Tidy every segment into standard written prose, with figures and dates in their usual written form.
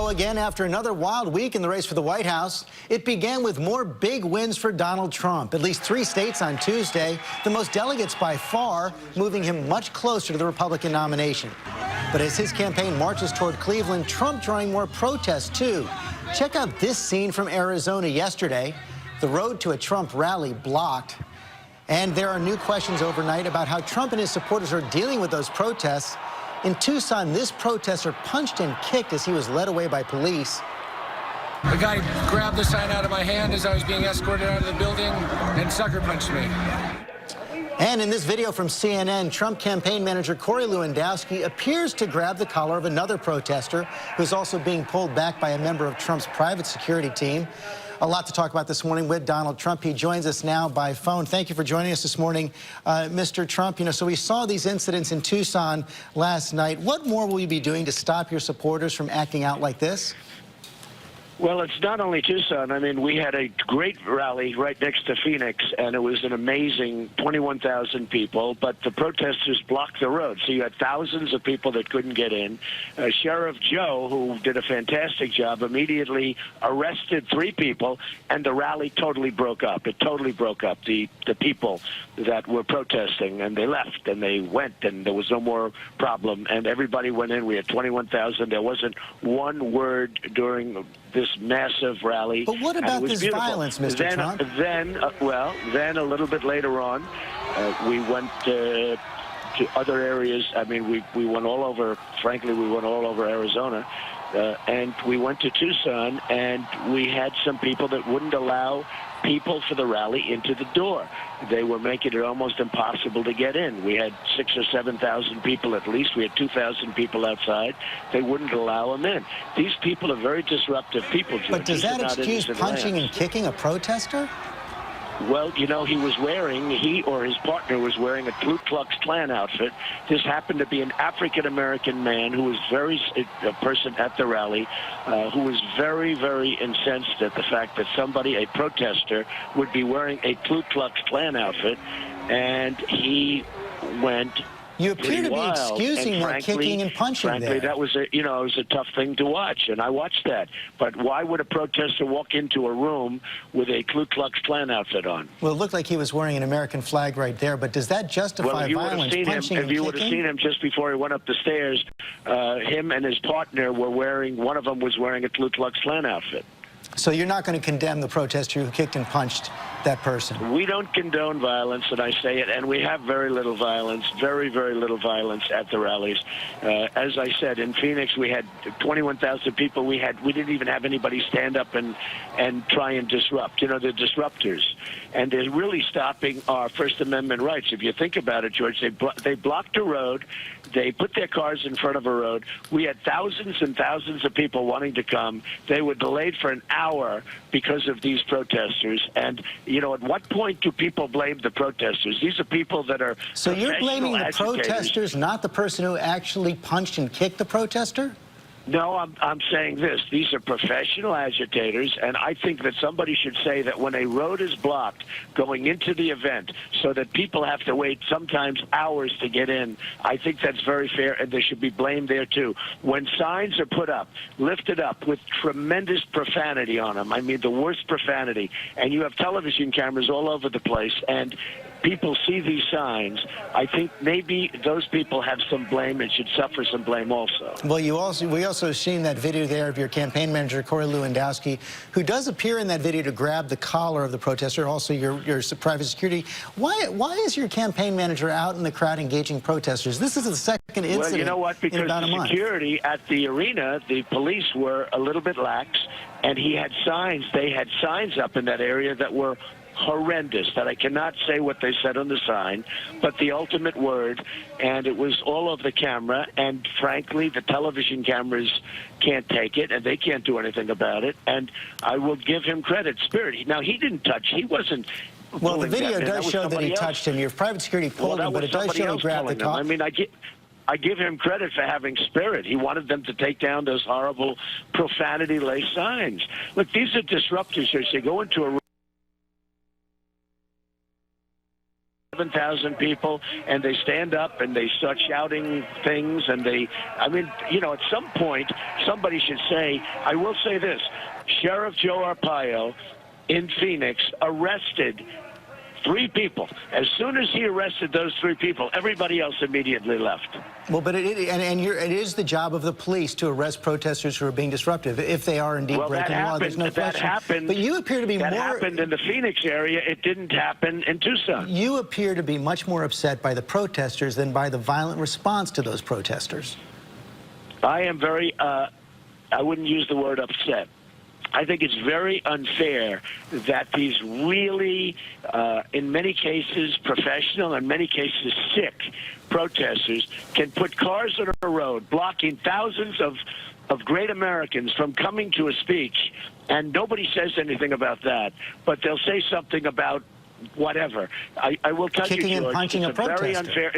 go again after another wild week in the race for the White House. It began with more big wins for Donald Trump. At least 3 states on Tuesday, the most delegates by far, moving him much closer to the Republican nomination. But as his campaign marches toward Cleveland, Trump drawing more protests, too. Check out this scene from Arizona yesterday. The road to a Trump rally blocked. And there are new questions overnight about how Trump and his supporters are dealing with those protests. In Tucson, this protester punched and kicked as he was led away by police. The guy grabbed the sign out of my hand as I was being escorted out of the building and sucker punched me. And in this video from CNN, Trump campaign manager Corey Lewandowski appears to grab the collar of another protester who's also being pulled back by a member of Trump's private security team. A lot to talk about this morning with Donald Trump. He joins us now by phone. Thank you for joining us this morning, Mr. Trump. So we saw these incidents in Tucson last night. What more will you be doing to stop your supporters from acting out like this? Well, it's not only Tucson. I mean, we had a great rally right next to Phoenix, and it was an amazing 21,000 people, but the protesters blocked the road. So you had thousands of people that couldn't get in. Sheriff Joe, who did a fantastic job, immediately arrested 3 people, and the rally totally broke up. It totally broke up. The people that were protesting, and they left, and they went, and there was no more problem, and everybody went in. We had 21,000. There wasn't one word during this massive rally. But what about this beautiful. violence, Mr. Trump? Then a little bit later on, we went to other areas. I mean, we went all over, frankly, we went all over Arizona. And we went to Tucson, and we had some people that wouldn't allow people for the rally into the door. They were making it almost impossible to get in. We had 6,000 or 7,000 people at least. We had 2,000 people outside. They wouldn't allow them in. These people are very disruptive people, George. But does that excuse punching and kicking a protester? Well, you know, he or his partner was wearing a Ku Klux Klan outfit. This happened to be an African-American man who was a person at the rally, who was very, very incensed at the fact that a protester, would be wearing a Ku Klux Klan outfit, and he went. You appear to be excusing their kicking and punching frankly, there. that was it was a tough thing to watch, and I watched that. But why would a protester walk into a room with a Ku Klux Klan outfit on? Well, it looked like he was wearing an American flag right there, but does that justify violence, punching and kicking? If you would have seen him just before he went up the stairs, him and his partner were one of them was wearing a Ku Klux Klan outfit. So you're not going to condemn the protester who kicked and punched that person? We don't condone violence, and I say it, and we have very little violence, very, very little violence at the rallies. As I said, in Phoenix, we had 21,000 people. We didn't even have anybody stand up and try and disrupt. You know, they're disruptors, and they're really stopping our First Amendment rights. If you think about it, George, they blocked a road. They put their cars in front of a road. We had thousands and thousands of people wanting to come. They were delayed for an hour because of these protesters. And, you know, at what point do people blame the protesters? These are people that are So you're blaming the agitators. protesters, not the person who actually punched and kicked the protester? No, I'm saying this. These are professional agitators, and I think that somebody should say that when a road is blocked going into the event so that people have to wait sometimes hours to get in, I think that's very fair, and they should be blamed there, too. When signs are put up, lifted up with tremendous profanity on them, I mean the worst profanity, and you have television cameras all over the place, and people see these signs, I think maybe those people have some blame and should suffer some blame also. Well, we also seen that video there of your campaign manager, Corey Lewandowski, who does appear in that video to grab the collar of the protester, also your private security. Why is your campaign manager out in the crowd engaging protesters? This is the second incident. Well, you know what? Because the security at the arena, the police were a little bit lax, and he had signs. They had signs up in that area that were horrendous, that I cannot say what they said on the sign, but the ultimate word, and it was all over the camera, and frankly, the television cameras can't take it, and they can't do anything about it, and I will give him credit. Spirit. Now, he didn't touch, he wasn't. Well, the video does show that he touched him. Your private security pulled him, but it does show he grabbed the collar. I mean, I give him credit for having spirit. He wanted them to take down those horrible profanity-laced signs. Look, these are disruptors. They go into a 7,000 people, and they stand up and they start shouting things, and I mean, at some point, somebody should say, I will say this, Sheriff Joe Arpaio in Phoenix arrested 3 people. As soon as he arrested those 3 people, everybody else immediately left. Well, but it is the job of the police to arrest protesters who are being disruptive, if they are indeed breaking the law. There's no question. That happened. But you appear to be that happened in the Phoenix area. It didn't happen in Tucson. You appear to be much more upset by the protesters than by the violent response to those protesters. I am very, I wouldn't use the word upset. I think it's very unfair that these really, in many cases, professional, in many cases, sick protesters can put cars on a road, blocking thousands of great Americans from coming to a speech, and nobody says anything about that. But they'll say something about whatever. I will tell you, George, and punching it's very unfair.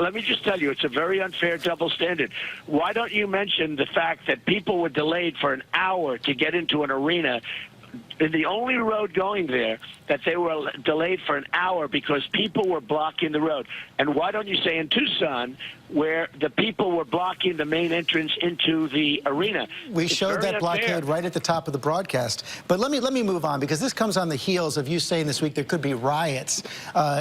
Let me just tell you, it's a very unfair double standard. Why don't you mention the fact that people were delayed for an hour to get into an arena, in the only road going there, that they were delayed for an hour because people were blocking the road? And why don't you say in Tucson, where the people were blocking the main entrance into the arena? We showed that blockade right at the top of the broadcast. But let me move on, because this comes on the heels of you saying this week there could be riots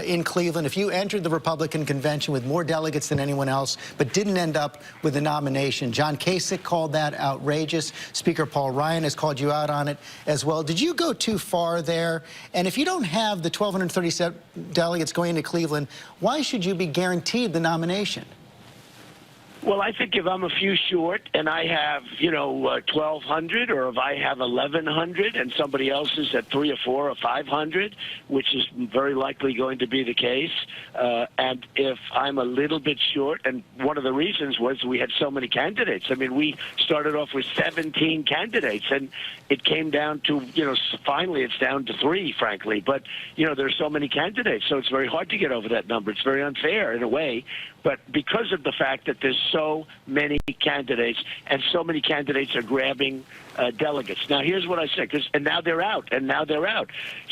in Cleveland if you entered the Republican convention with more delegates than anyone else, but didn't end up with the nomination. John Kasich called that outrageous. Speaker Paul Ryan has called you out on it as well. Did you go too far there? And if you don't have the 1,237 delegates going into Cleveland, why should you be guaranteed the nomination? Well, I think if I'm a few short and I have, 1,200, or if I have 1,100 and somebody else is at 300 or 400 or 500, which is very likely going to be the case, and if I'm a little bit short, and one of the reasons was we had so many candidates. I mean, we started off with 17 candidates, and it came down to, finally it's down to 3, frankly. But, there's so many candidates, so it's very hard to get over that number. It's very unfair in a way. But because of the fact that there's so many candidates, and so many candidates are grabbing delegates. Now, here's what I said, and now they're out,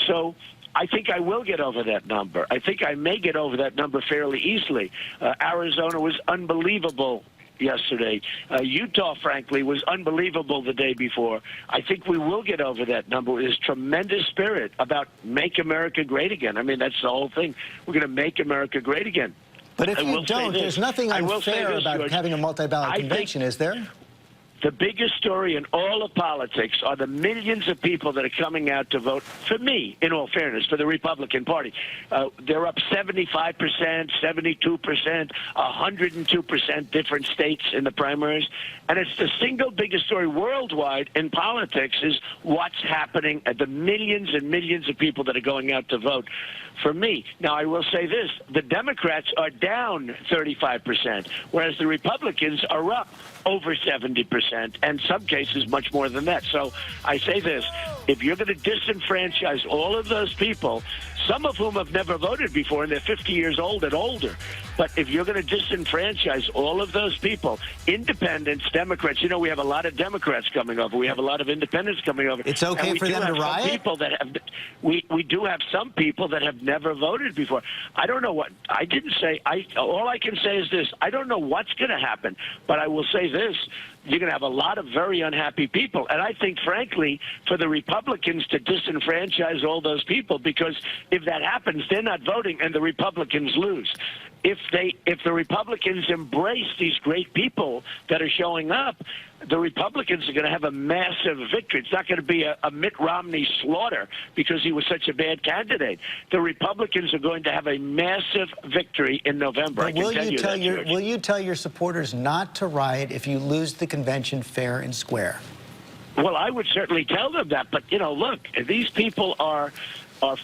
So I think I will get over that number. I think I may get over that number fairly easily. Arizona was unbelievable yesterday. Utah, frankly, was unbelievable the day before. I think we will get over that number with this tremendous spirit about make America great again. I mean, that's the whole thing. We're going to make America great again. But if you don't, there's nothing unfair about George, having a multi-ballot convention, is there? The biggest story in all of politics are the millions of people that are coming out to vote for me, in all fairness, for the Republican Party. They're up 75%, 72%, 102% different states in the primaries. And it's the single biggest story worldwide in politics is what's happening at the millions and millions of people that are going out to vote for me. Now, I will say this. The Democrats are down 35%, whereas the Republicans are up over 70%, and some cases much more than that. So I say this, if you're going to disenfranchise all of those people, some of whom have never voted before, and they're 50 years old and older, but if you're going to disenfranchise all of those people, independents, Democrats, we have a lot of Democrats coming over. We have a lot of independents coming over. It's okay for them to riot? We do have some people that have never voted before. I don't know what, I didn't say, all I can say is this, I don't know what's going to happen, but I will say this, you're going to have a lot of very unhappy people. And I think, frankly, for the Republicans to disenfranchise all those people, because if that happens, they're not voting and the Republicans lose. If the Republicans embrace these great people that are showing up, the Republicans are going to have a massive victory. It's not going to be a Mitt Romney slaughter because he was such a bad candidate. The Republicans are going to have a massive victory in November. I can tell you that, George. Will you tell your supporters not to riot if you lose the convention fair and square? Well, I would certainly tell them that. But, look, these people are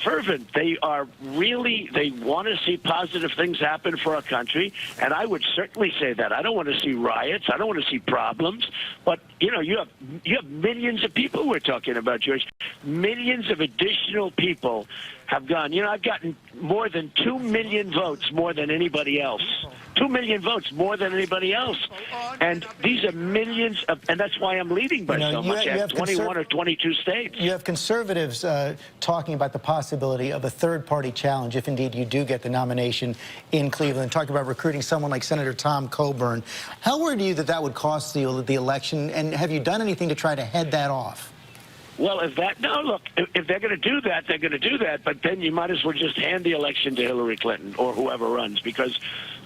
fervent. They are really, they want to see positive things happen for our country, and I would certainly say that. I don't want to see riots. I don't want to see problems. But, you have millions of people we're talking about, George. Millions of additional people have gone. You know, I've gotten more than 2 million votes more than anybody else. 2 million votes more than anybody else. And these are millions of, and that's why I'm leading by so much. I have 21 or 22 states. You have conservatives talking about the possibility of a third-party challenge if indeed you do get the nomination in Cleveland, talking about recruiting someone like Senator Tom Coburn. How worried are you that that would cost the election, and have you done anything to try to head that off? Well, if they're going to do that, they're going to do that. But then you might as well just hand the election to Hillary Clinton or whoever runs, because,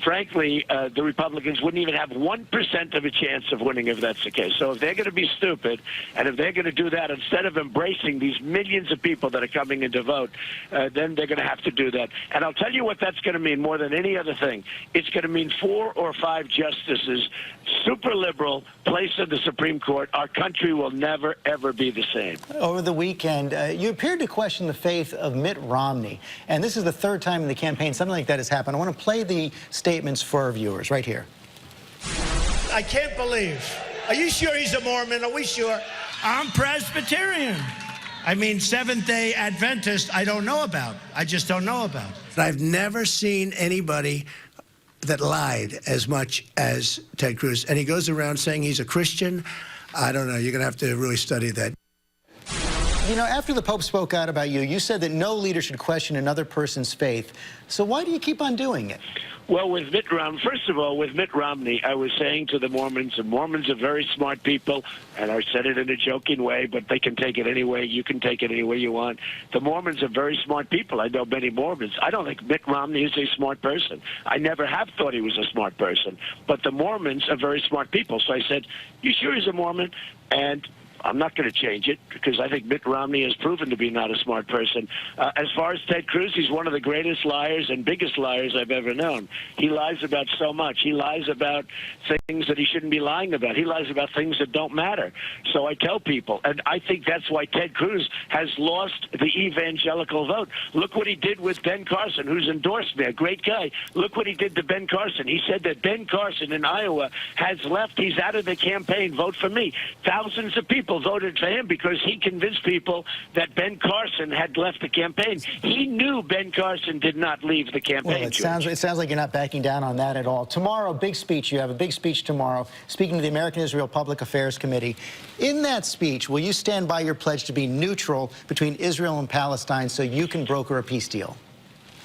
frankly, the Republicans wouldn't even have 1% of a chance of winning if that's the case. So if they're going to be stupid, and if they're going to do that, instead of embracing these millions of people that are coming in to vote, then they're going to have to do that. And I'll tell you what that's going to mean more than any other thing. It's going to mean 4 or 5 justices, super liberal, placed in the Supreme Court. Our country will never, ever be the same. Over the weekend, you appeared to question the faith of Mitt Romney, and this is the 3rd time in the campaign something like that has happened. I want to play the statements for our viewers right here. I can't believe. Are you sure he's a Mormon? Are we sure? I'm Presbyterian. I mean, Seventh-day Adventist, I don't know about. I just don't know about. I've never seen anybody that lied as much as Ted Cruz. And he goes around saying he's a Christian. I don't know. You're going to have to really study that. You know, after the Pope spoke out about you, you said that no leader should question another person's faith. So why do you keep on doing it? Well, with Mitt Romney, first of all, with Mitt Romney, I was saying to the Mormons are very smart people, and I said it in a joking way, but they can take it any way. You can take it any way you want. The Mormons are very smart people. I know many Mormons. I don't think Mitt Romney is a smart person. I never have thought he was a smart person. But the Mormons are very smart people. So I said, you sure he's a Mormon? And I'm not going to change it because I think Mitt Romney has proven to be not a smart person. As far as Ted Cruz, he's one of the greatest liars and biggest liars I've ever known. He lies about so much. He lies about things that he shouldn't be lying about. He lies about things that don't matter. So I tell people, and I think that's why Ted Cruz has lost the evangelical vote. Look what he did with Ben Carson, who's endorsed me, a great guy. Look what he did to Ben Carson. He said that Ben Carson in Iowa has left. He's out of the campaign. Vote for me. Thousands of people voted for him because he convinced people that Ben Carson had left the campaign. He knew Ben Carson did not leave the campaign. Well, it sounds like you're not backing down on that at all. Tomorrow, big speech. You have a big speech tomorrow, speaking to the American-Israel Public Affairs Committee. In that speech, will you stand by your pledge to be neutral between Israel and Palestine so you can broker a peace deal?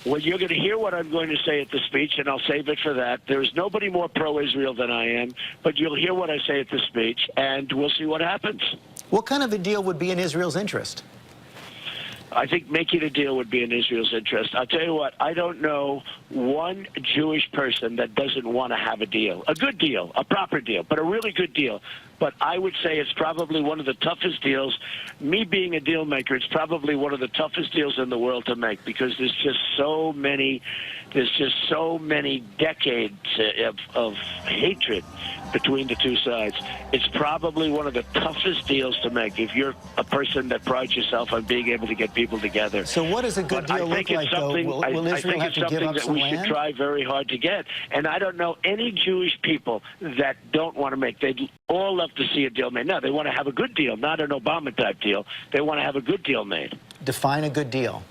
Well, you're going to hear what I'm going to say at the speech, and I'll save it for that. There's nobody more pro-Israel than I am, but you'll hear what I say at the speech, and we'll see what happens. What kind of a deal would be in Israel's interest? I think making a deal would be in Israel's interest. I'll tell you what, I don't know one Jewish person that doesn't want to have a deal. A good deal, a proper deal, but a really good deal. But I would say it's probably one of the toughest deals. Me being a deal maker, it's probably one of the toughest deals in the world to make because there's just so many decades of hatred between the two sides. It's probably one of the toughest deals to make if you're a person that prides yourself on being able to get people together. So what does a good deal look like, though? Will Israel have to give up some land? We should try very hard to get. And I don't know any Jewish people that don't want to make. They'd all love to see a deal made. No, they want to have a good deal, not an Obama-type deal. They want to have a good deal made. Define a good deal.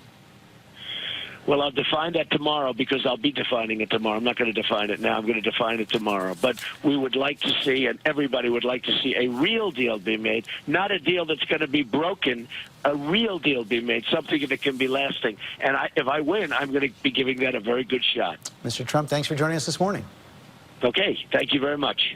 Well, I'll define that tomorrow because I'll be defining it tomorrow. I'm not going to define it now. I'm going to define it tomorrow. But we would like to see, and everybody would like to see, a real deal be made, not a deal that's going to be broken, a real deal be made, something that can be lasting. And if I win, I'm going to be giving that a very good shot. Mr. Trump, thanks for joining us this morning. Okay. Thank you very much.